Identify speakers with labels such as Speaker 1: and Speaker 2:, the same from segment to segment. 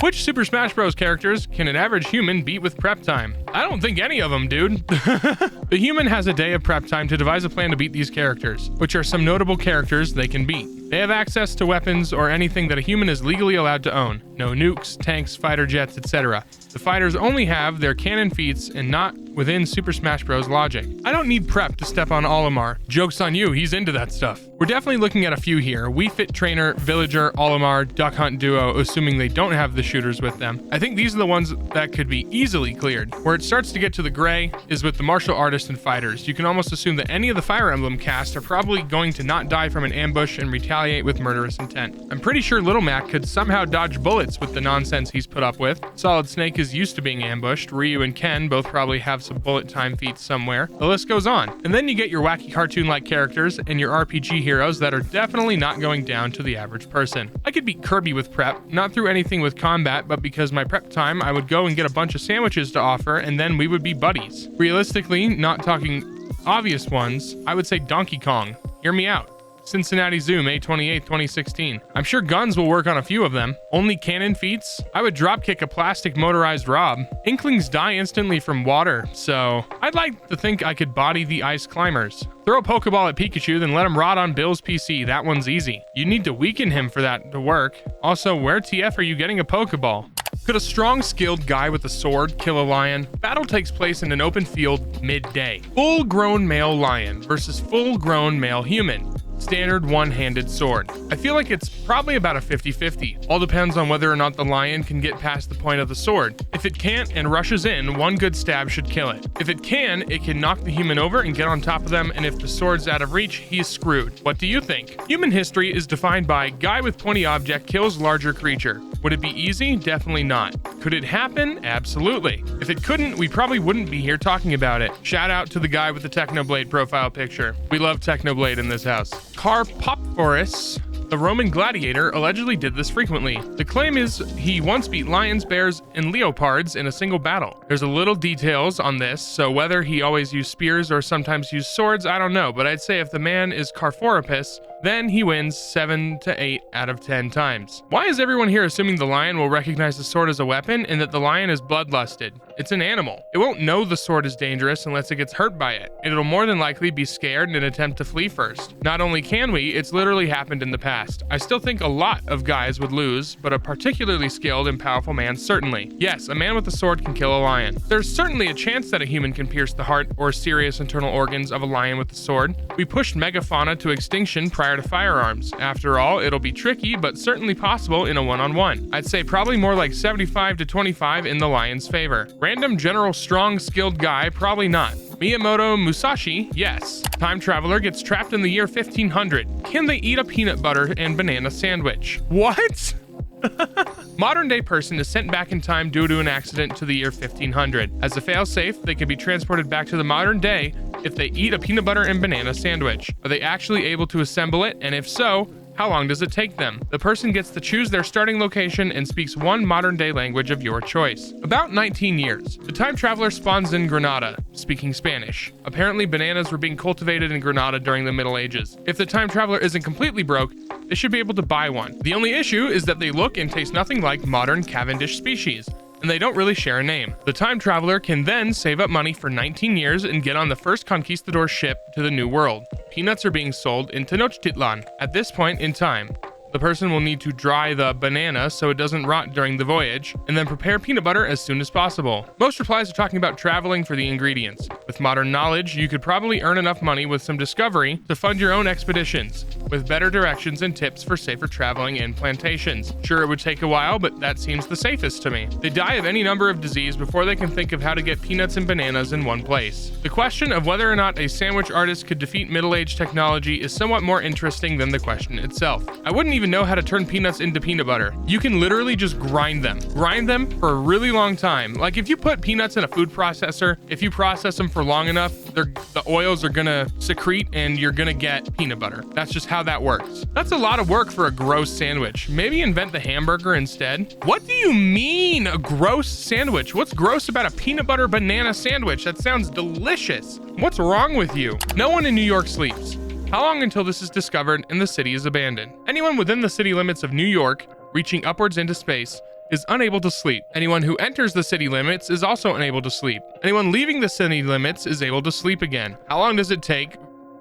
Speaker 1: Which Super Smash Bros. Characters can an average human beat with prep time? I don't think any of them, dude. The human has a day of prep time to devise a plan to beat these characters, which are some notable characters they can beat. They have access to weapons or anything that a human is legally allowed to own. No nukes, tanks, fighter jets, etc. The fighters only have their cannon feats and not within Super Smash Bros. Logic. I don't need prep to step on Olimar. Joke's on you, he's into that stuff. We're definitely looking at a few here. Wii Fit Trainer, Villager, Olimar, Duck Hunt Duo, assuming they don't have the shooters with them. I think these are the ones that could be easily cleared. Where it starts to get to the gray is with the martial artists and fighters. You can almost assume that any of the Fire Emblem cast are probably going to not die from an ambush and retaliate with murderous intent. I'm pretty sure Little Mac could somehow dodge bullets with the nonsense he's put up with. Solid Snake is used to being ambushed. Ryu and Ken both probably have some bullet time feats somewhere. The list goes on. And then you get your wacky cartoon-like characters and your RPG heroes that are definitely not going down to the average person. I could beat Kirby with prep, not through anything with combat, but because my prep time, I would go and get a bunch of sandwiches to offer, and then we would be buddies. Realistically, not talking obvious ones, I would say Donkey Kong. Hear me out. Cincinnati Zoo, May 28, 2016. I'm sure guns will work on a few of them. Only cannon feats? I would dropkick a plastic motorized Rob. Inklings die instantly from water, so I'd like to think I could body the ice climbers. Throw a Pokeball at Pikachu, then let him rot on Bill's PC. That one's easy. You need to weaken him for that to work. Also, where TF are you getting a Pokeball? Could a strong, skilled guy with a sword kill a lion? Battle takes place in an open field midday. Full-grown male lion versus full-grown male human. Standard one-handed sword. I feel like it's probably about a 50-50. All depends on whether or not the lion can get past the point of the sword. If it can't and rushes in, one good stab should kill it. If it can knock the human over and get on top of them, and if the sword's out of reach, he's screwed. What do you think? Human history is defined by guy with pointy object kills larger creature. Would it be easy? Definitely not. Could it happen? Absolutely. If it couldn't, we probably wouldn't be here talking about it. Shout out to the guy with the Technoblade profile picture. We love Technoblade in this house. Carpophoros, the Roman gladiator, allegedly did this frequently. The claim is he once beat lions, bears, and leopards in a single battle. There's a little details on this, so whether he always used spears or sometimes used swords, I don't know, but I'd say if the man is Carphoropus, then he wins 7 to 8 out of 10 times. Why is everyone here assuming the lion will recognize the sword as a weapon and that the lion is bloodlusted? It's an animal. It won't know the sword is dangerous unless it gets hurt by it, and it'll more than likely be scared and attempt to flee first. Not only can we, it's literally happened in the past. I still think a lot of guys would lose, but a particularly skilled and powerful man certainly. Yes, a man with a sword can kill a lion. There's certainly a chance that a human can pierce the heart or serious internal organs of a lion with a sword. We pushed megafauna to extinction prior to firearms. After all, it'll be tricky, but certainly possible in a one-on-one. I'd say probably more like 75 to 25 in the lion's favor. Random general strong skilled guy, probably not. Miyamoto Musashi, yes. Time traveler gets trapped in the year 1500. Can they eat a peanut butter and banana sandwich? What? Modern day person is sent back in time due to an accident to the year 1500. As a failsafe, they can be transported back to the modern day if they eat a peanut butter and banana sandwich. Are they actually able to assemble it? And if so, how long does it take them? The person gets to choose their starting location and speaks one modern day language of your choice. About 19 years. The time traveler spawns in Granada, speaking Spanish. Apparently bananas were being cultivated in Granada during the Middle Ages. If the time traveler isn't completely broke, they should be able to buy one. The only issue is that they look and taste nothing like modern Cavendish species, and they don't really share a name. The time traveler can then save up money for 19 years and get on the first conquistador ship to the New World. Peanuts are being sold in Tenochtitlan. At this point in time, the person will need to dry the banana so it doesn't rot during the voyage, and then prepare peanut butter as soon as possible. Most replies are talking about traveling for the ingredients. With modern knowledge, you could probably earn enough money with some discovery to fund your own expeditions, with better directions and tips for safer traveling and plantations. Sure, it would take a while, but that seems the safest to me. They die of any number of disease before they can think of how to get peanuts and bananas in one place. The question of whether or not a sandwich artist could defeat middle-aged technology is somewhat more interesting than the question itself. I wouldn't even know how to turn peanuts into peanut butter. You can literally just grind them for a really long time. Like if you put peanuts in a food processor, if you process them for long enough, the oils are gonna secrete and you're gonna get peanut butter. That's just how that works. That's a lot of work for a gross sandwich. Maybe invent the hamburger instead. What do you mean a gross sandwich? What's gross about a peanut butter banana sandwich? That sounds delicious. What's wrong with you? No one in New York sleeps. How long until this is discovered and the city is abandoned? Anyone within the city limits of New York, reaching upwards into space, is unable to sleep. Anyone who enters the city limits is also unable to sleep. Anyone leaving the city limits is able to sleep again. How long does it take?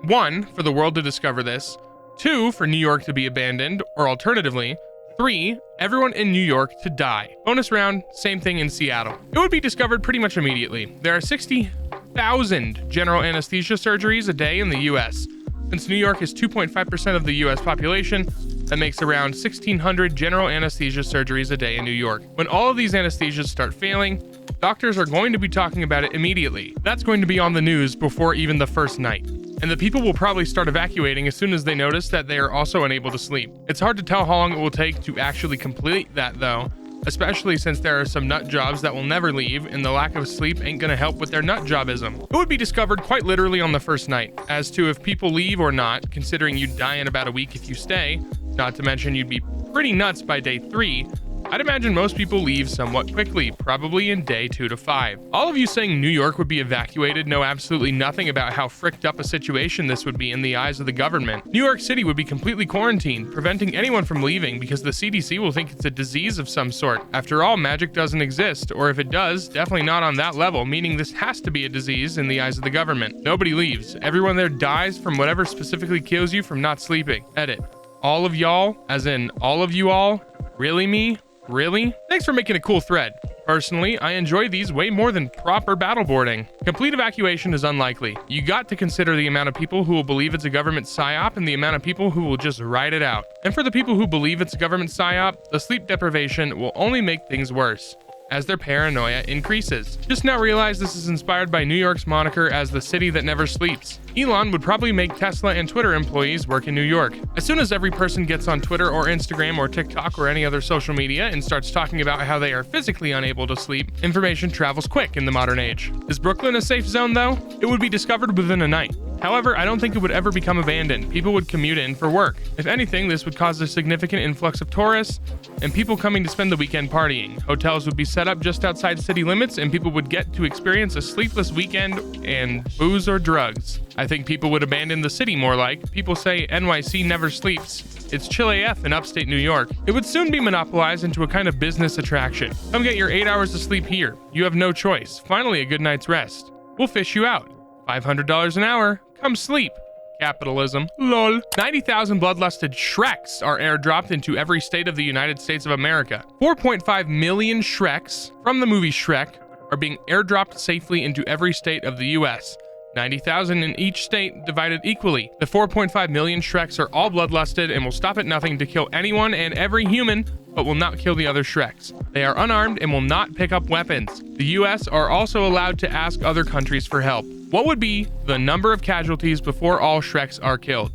Speaker 1: 1, for the world to discover this. 2, for New York to be abandoned, or alternatively, 3, everyone in New York to die. Bonus round, same thing in Seattle. It would be discovered pretty much immediately. There are 60,000 general anesthesia surgeries a day in the US. Since New York is 2.5% of the US population, that makes around 1,600 general anesthesia surgeries a day in New York. When all of these anesthesias start failing, doctors are going to be talking about it immediately. That's going to be on the news before even the first night. And the people will probably start evacuating as soon as they notice that they are also unable to sleep. It's hard to tell how long it will take to actually complete that though, especially since there are some nut jobs that will never leave and the lack of sleep ain't gonna help with their nut jobism. It would be discovered quite literally on the first night. As to if people leave or not, considering you'd die in about a week if you stay, not to mention you'd be pretty nuts by day 3, I'd imagine most people leave somewhat quickly, probably in day 2 to 5. All of you saying New York would be evacuated know absolutely nothing about how fricked up a situation this would be in the eyes of the government. New York City would be completely quarantined, preventing anyone from leaving because the CDC will think it's a disease of some sort. After all, magic doesn't exist, or if it does, definitely not on that level, meaning this has to be a disease in the eyes of the government. Nobody leaves. Everyone there dies from whatever specifically kills you from not sleeping. Edit. All of y'all, as in all of you all? Really me? Really? Thanks for making a cool thread. Personally, I enjoy these way more than proper battleboarding. Complete evacuation is unlikely. You got to consider the amount of people who will believe it's a government psyop and the amount of people who will just ride it out. And for the people who believe it's a government psyop, the sleep deprivation will only make things worse as their paranoia increases. Just now realize this is inspired by New York's moniker as the city that never sleeps. Elon would probably make Tesla and Twitter employees work in New York. As soon as every person gets on Twitter or Instagram or TikTok or any other social media and starts talking about how they are physically unable to sleep, information travels quick in the modern age. Is Brooklyn a safe zone though? It would be discovered within a night. However, I don't think it would ever become abandoned. People would commute in for work. If anything, this would cause a significant influx of tourists and people coming to spend the weekend partying. Hotels would be set up just outside city limits and people would get to experience a sleepless weekend and booze or drugs. I think people would abandon the city more like. People say NYC never sleeps. It's chill AF in upstate New York. It would soon be monopolized into a kind of business attraction. Come get your 8 hours of sleep here. You have no choice. Finally, a good night's rest. We'll fish you out. $500 an hour. Come sleep. Capitalism. LOL. 90,000 bloodlusted Shreks are airdropped into every state of the United States of America. 4.5 million Shreks from the movie Shrek are being airdropped safely into every state of the US. 90,000 in each state divided equally. The 4.5 million Shreks are all bloodlusted and will stop at nothing to kill anyone and every human, but will not kill the other Shreks. They are unarmed and will not pick up weapons. The US are also allowed to ask other countries for help. What would be the number of casualties before all Shreks are killed?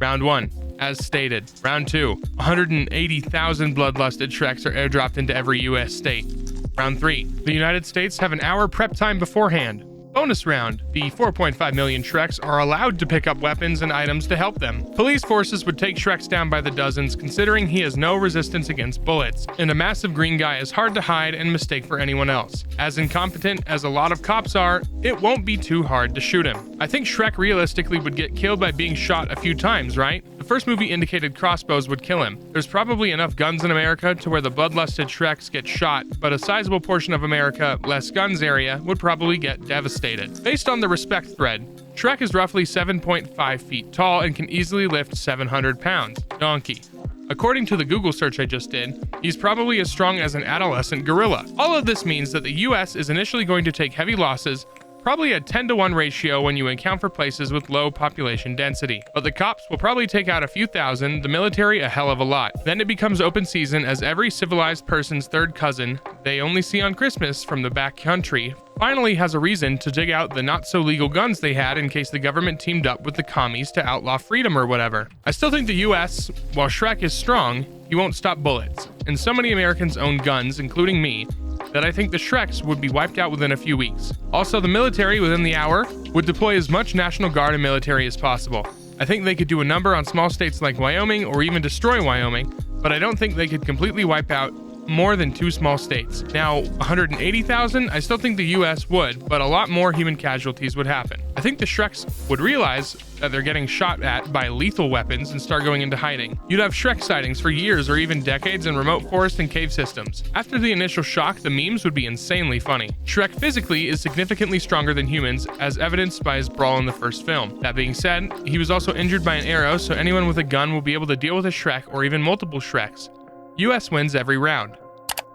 Speaker 1: Round 1, as stated. Round 2, 180,000 bloodlusted Shreks are airdropped into every US state. Round 3, the United States have an hour prep time beforehand. Bonus round. The 4.5 million Shreks are allowed to pick up weapons and items to help them. Police forces would take Shreks down by the dozens, considering he has no resistance against bullets, and a massive green guy is hard to hide and mistake for anyone else. As incompetent as a lot of cops are, it won't be too hard to shoot him. I think Shrek realistically would get killed by being shot a few times, right? The first movie indicated crossbows would kill him. There's probably enough guns in America to where the bloodlusted Shreks get shot, but a sizable portion of America, less guns area, would probably get devastated. Based on the respect thread, Shrek is roughly 7.5 feet tall and can easily lift 700 pounds. Donkey. According to the Google search I just did, he's probably as strong as an adolescent gorilla. All of this means that the US is initially going to take heavy losses, probably a 10-to-1 ratio when you account for places with low population density. But the cops will probably take out a few thousand, the military a hell of a lot. Then it becomes open season as every civilized person's third cousin they only see on Christmas from the back country finally has a reason to dig out the not-so-legal guns they had in case the government teamed up with the commies to outlaw freedom or whatever. I still think the US, while Shrek is strong, he won't stop bullets. And so many Americans own guns, including me, that I think the Shreks would be wiped out within a few weeks. Also, the military within the hour would deploy as much National Guard and military as possible. I think they could do a number on small states like Wyoming or even destroy Wyoming, but I don't think they could completely wipe out more than 2 small states. Now, 180,000, I still think the US would, but a lot more human casualties would happen. I think the Shreks would realize that they're getting shot at by lethal weapons and start going into hiding. You'd have Shrek sightings for years or even decades in remote forest and cave systems. After the initial shock, the memes would be insanely funny. Shrek physically is significantly stronger than humans, as evidenced by his brawl in the first film. That being said, he was also injured by an arrow, so anyone with a gun will be able to deal with a Shrek or even multiple Shreks. US wins every round.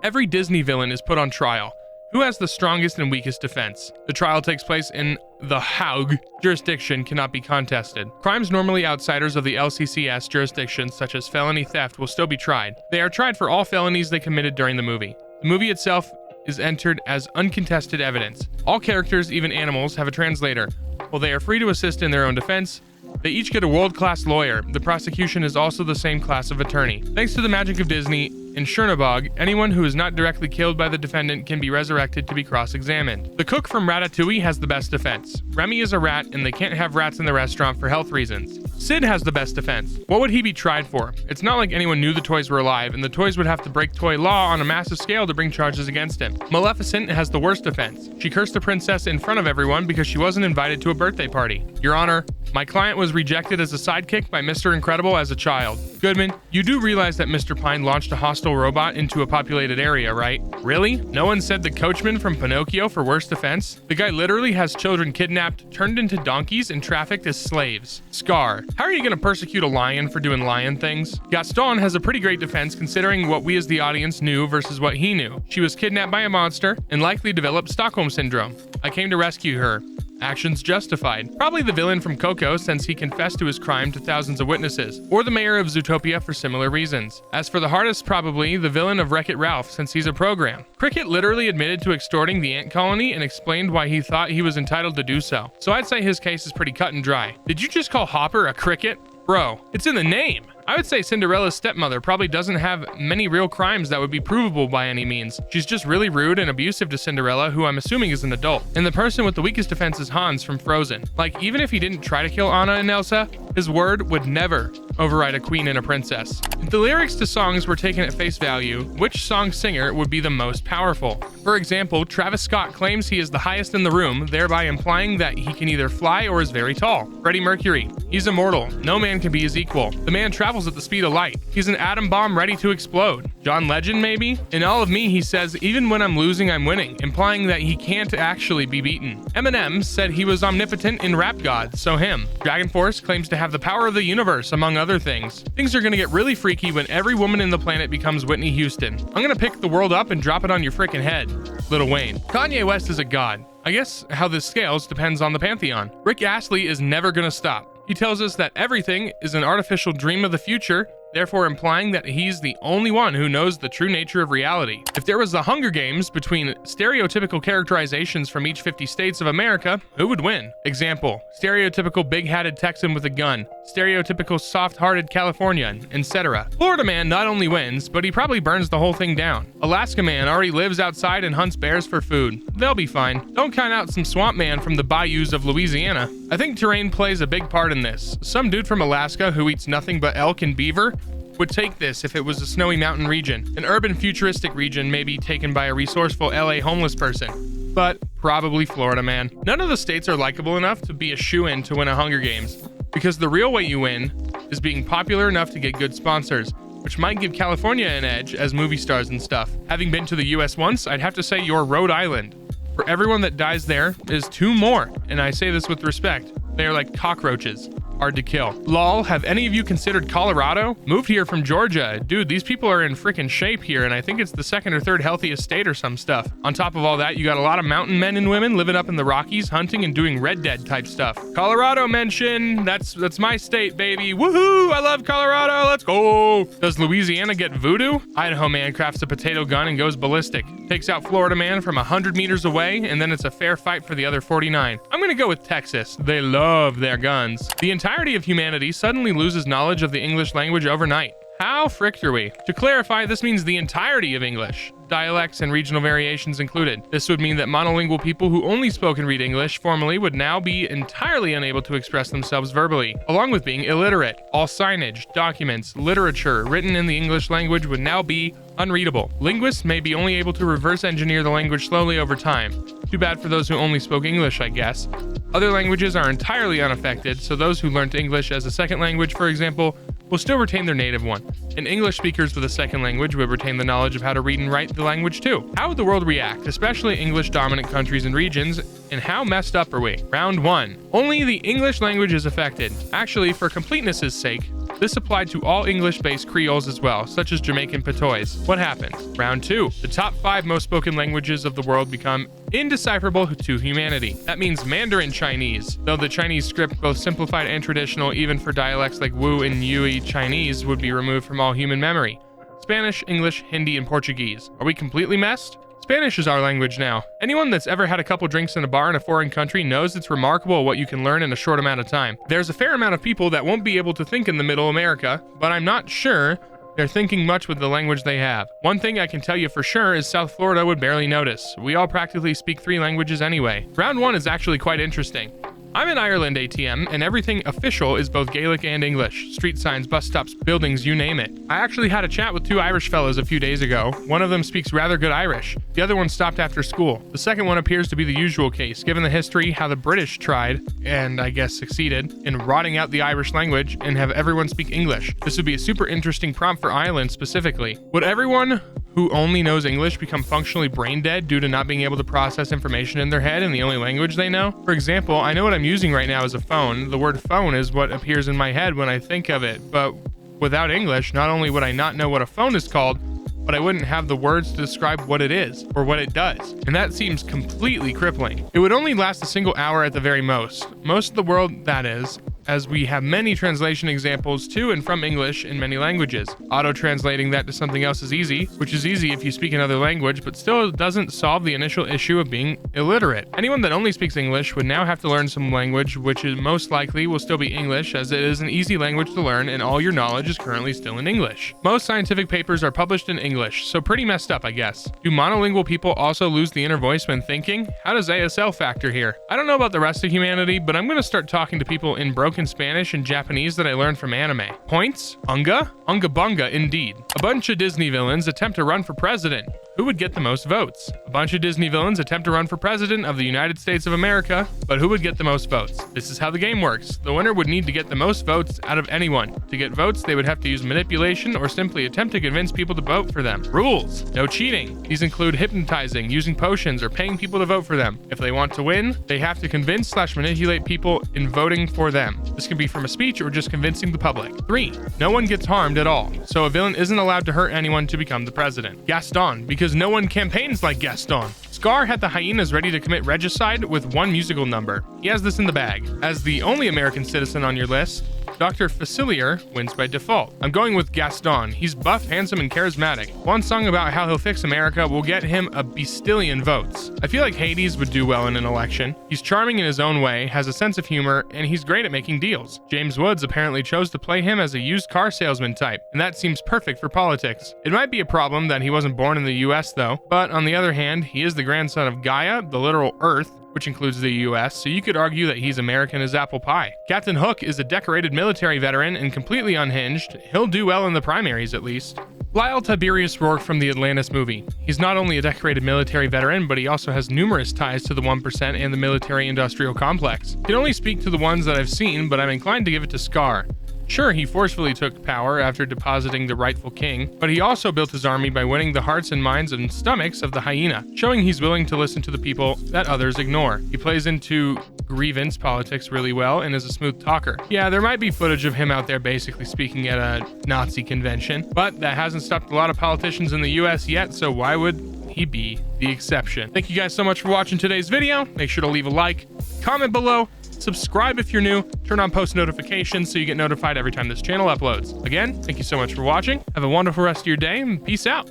Speaker 1: Every Disney villain is put on trial. Who has the strongest and weakest defense? The trial takes place in the Hague jurisdiction, cannot be contested. Crimes normally outsiders of the LCCS jurisdiction, such as felony theft, will still be tried. They are tried for all felonies they committed during the movie. The movie itself is entered as uncontested evidence. All characters, even animals, have a translator. While they are free to assist in their own defense, they each get a world-class lawyer. The prosecution is also the same class of attorney. Thanks to the magic of Disney, in Chernobog, anyone who is not directly killed by the defendant can be resurrected to be cross-examined. The cook from Ratatouille has the best defense. Remy is a rat, and they can't have rats in the restaurant for health reasons. Sid has the best defense. What would he be tried for? It's not like anyone knew the toys were alive, and the toys would have to break toy law on a massive scale to bring charges against him. Maleficent has the worst defense. She cursed the princess in front of everyone because she wasn't invited to a birthday party. Your Honor, my client was rejected as a sidekick by Mr. Incredible as a child. Goodman, you do realize that Mr. Pine launched a hostile robot into a populated area, right? Really? No one said the coachman from Pinocchio for worst defense? The guy literally has children kidnapped, turned into donkeys, and trafficked as slaves. Scar, how are you gonna persecute a lion for doing lion things? Gaston has a pretty great defense considering what we as the audience knew versus what he knew. She was kidnapped by a monster and likely developed Stockholm Syndrome. I came to rescue her. Actions justified. Probably the villain from Coco, since he confessed to his crime to thousands of witnesses, or the mayor of Zootopia for similar reasons. As for the hardest, probably the villain of Wreck-It Ralph, since he's a program. Cricket literally admitted to extorting the ant colony and explained why he thought he was entitled to do so. So I'd say his case is pretty cut and dry. Did you just call Hopper a cricket? Bro, it's in the name. I would say Cinderella's stepmother probably doesn't have many real crimes that would be provable by any means. She's just really rude and abusive to Cinderella, who I'm assuming is an adult. And the person with the weakest defense is Hans from Frozen. Like, even if he didn't try to kill Anna and Elsa, his word would never override a queen and a princess. If the lyrics to songs were taken at face value, which song singer would be the most powerful? For example, Travis Scott claims he is the highest in the room, thereby implying that he can either fly or is very tall. Freddie Mercury, he's immortal. No man can be his equal. The man travels at the speed of light. He's an atom bomb ready to explode. John Legend, maybe? In All of Me, he says, even when I'm losing, I'm winning, implying that he can't actually be beaten. Eminem said he was omnipotent in Rap God, so him. Dragon Force claims to have the power of the universe, among other things. Things are gonna get really freaky when every woman in the planet becomes Whitney Houston. I'm gonna pick the world up and drop it on your freaking head. Lil Wayne. Kanye West is a god. I guess how this scales depends on the pantheon. Rick Astley is never gonna stop. He tells us that everything is an artificial dream of the future, therefore implying that he's the only one who knows the true nature of reality. If there was the Hunger Games between stereotypical characterizations from each 50 states of America, who would win? Example, stereotypical big-hatted Texan with a gun, stereotypical soft-hearted Californian, etc. Florida man not only wins, but he probably burns the whole thing down. Alaska man already lives outside and hunts bears for food. They'll be fine. Don't count out some swamp man from the bayous of Louisiana. I think terrain plays a big part in this. Some dude from Alaska who eats nothing but elk and beaver would take this if it was a snowy mountain region. An urban futuristic region may be taken by a resourceful LA homeless person, but probably Florida man. None of the states are likable enough to be a shoo-in to win a Hunger Games, because the real way you win is being popular enough to get good sponsors, which might give California an edge as movie stars and stuff. Having been to the US once, I'd have to say you're Rhode Island. For everyone that dies there is 2 more, and I say this with respect. They are like cockroaches. Hard to kill. Lol, have any of you considered Colorado? Moved here from Georgia. Dude, these people are in freaking shape here, and I think it's the 2nd or 3rd healthiest state or some stuff. On top of all that, you got a lot of mountain men and women living up in the Rockies, hunting and doing Red Dead type stuff. Colorado mention. That's my state, baby. Woohoo! I love Colorado. Let's go. Does Louisiana get voodoo? Idaho man crafts a potato gun and goes ballistic. Takes out Florida man from 100 meters away, and then it's a fair fight for the other 49. I'm gonna go with Texas. They love their guns. The entirety of humanity suddenly loses knowledge of the English language overnight. How fricked are we? To clarify, this means the entirety of English. dialects, and regional variations included. This would mean that monolingual people who only spoke and read English formally would now be entirely unable to express themselves verbally, along with being illiterate. All signage, documents, literature written in the English language would now be unreadable. Linguists may be only able to reverse engineer the language slowly over time. Too bad for those who only spoke English, I guess. Other languages are entirely unaffected, so those who learned English as a second language, for example, will still retain their native one. And English speakers with a second language would retain the knowledge of how to read and write the language too. How would the world react, especially English-dominant countries and regions, and how messed up are we? Round 1. Only the English language is affected. Actually, for completeness' sake, this applied to all English-based Creoles as well, such as Jamaican Patois. What happens? Round 2. The top 5 most spoken languages of the world become indecipherable to humanity. That means Mandarin Chinese, though the Chinese script, both simplified and traditional, even for dialects like Wu and Yue Chinese, would be removed from all human memory. Spanish, English, Hindi, and Portuguese. Are we completely messed? Spanish is our language now. Anyone that's ever had a couple drinks in a bar in a foreign country knows it's remarkable what you can learn in a short amount of time. There's a fair amount of people that won't be able to think in the Middle America, but I'm not sure they're thinking much with the language they have. One thing I can tell you for sure is South Florida would barely notice. We all practically speak 3 languages anyway. Round 1 is actually quite interesting. I'm in Ireland ATM, and everything official is both Gaelic and English. Street signs, bus stops, buildings, you name it. I actually had a chat with 2 Irish fellows a few days ago. One of them speaks rather good Irish. The other one stopped after school. The second one appears to be the usual case, given the history how the British tried, and I guess succeeded, in rotting out the Irish language and have everyone speak English. This would be a super interesting prompt for Ireland specifically. Would everyone who only knows English become functionally brain dead due to not being able to process information in their head in the only language they know? For example, I know what I'm using right now is a phone. The word phone is what appears in my head when I think of it, but without English, not only would I not know what a phone is called, but I wouldn't have the words to describe what it is or what it does. And that seems completely crippling. It would only last a single hour at the very most. Most of the world, that is, as we have many translation examples to and from English in many languages. Auto-translating that to something else is easy, which is easy if you speak another language, but still doesn't solve the initial issue of being illiterate. Anyone that only speaks English would now have to learn some language, which is most likely will still be English, as it is an easy language to learn and all your knowledge is currently still in English. Most scientific papers are published in English, so pretty messed up, I guess. Do monolingual people also lose the inner voice when thinking? How does ASL factor here? I don't know about the rest of humanity, but I'm going to start talking to people in broken Spanish and Japanese that I learned from anime. Points? Unga? Unga bunga, indeed. A bunch of Disney villains attempt to run for president. Who would get the most votes? A bunch of Disney villains attempt to run for president of the United States of America, but who would get the most votes? This is how the game works. The winner would need to get the most votes out of anyone. To get votes, they would have to use manipulation or simply attempt to convince people to vote for them. Rules: no cheating. These include hypnotizing, using potions, or paying people to vote for them. If they want to win, they have to convince/manipulate people in voting for them. This can be from a speech or just convincing the public. 3. No one gets harmed at all, so a villain isn't allowed to hurt anyone to become the president. Gaston, because no one campaigns like Gaston. Scar had the hyenas ready to commit regicide with one musical number. He has this in the bag. As the only American citizen on your list, Dr. Facilier wins by default. I'm going with Gaston. He's buff, handsome, and charismatic. One song about how he'll fix America will get him a bestillion votes. I feel like Hades would do well in an election. He's charming in his own way, has a sense of humor, and he's great at making deals. James Woods apparently chose to play him as a used car salesman type, and that seems perfect for politics. It might be a problem that he wasn't born in the US though, but on the other hand, he is the grandson of Gaia, the literal Earth, which includes the US, so you could argue that he's American as apple pie. Captain Hook is a decorated military veteran and completely unhinged. He'll do well in the primaries at least. Lyle Tiberius Rourke from the Atlantis movie. He's not only a decorated military veteran, but he also has numerous ties to the 1% and the military-industrial complex. Can only speak to the ones that I've seen, but I'm inclined to give it to Scar. Sure, he forcefully took power after depositing the rightful king, but he also built his army by winning the hearts and minds and stomachs of the hyena, showing he's willing to listen to the people that others ignore. He plays into grievance politics really well and is a smooth talker. Yeah, there might be footage of him out there basically speaking at a Nazi convention, but that hasn't stopped a lot of politicians in the US yet, so why would he be the exception? Thank you guys so much for watching today's video. Make sure to leave a like, comment below, subscribe if you're new, turn on post notifications so you get notified every time this channel uploads. Again, thank you so much for watching. Have a wonderful rest of your day and peace out.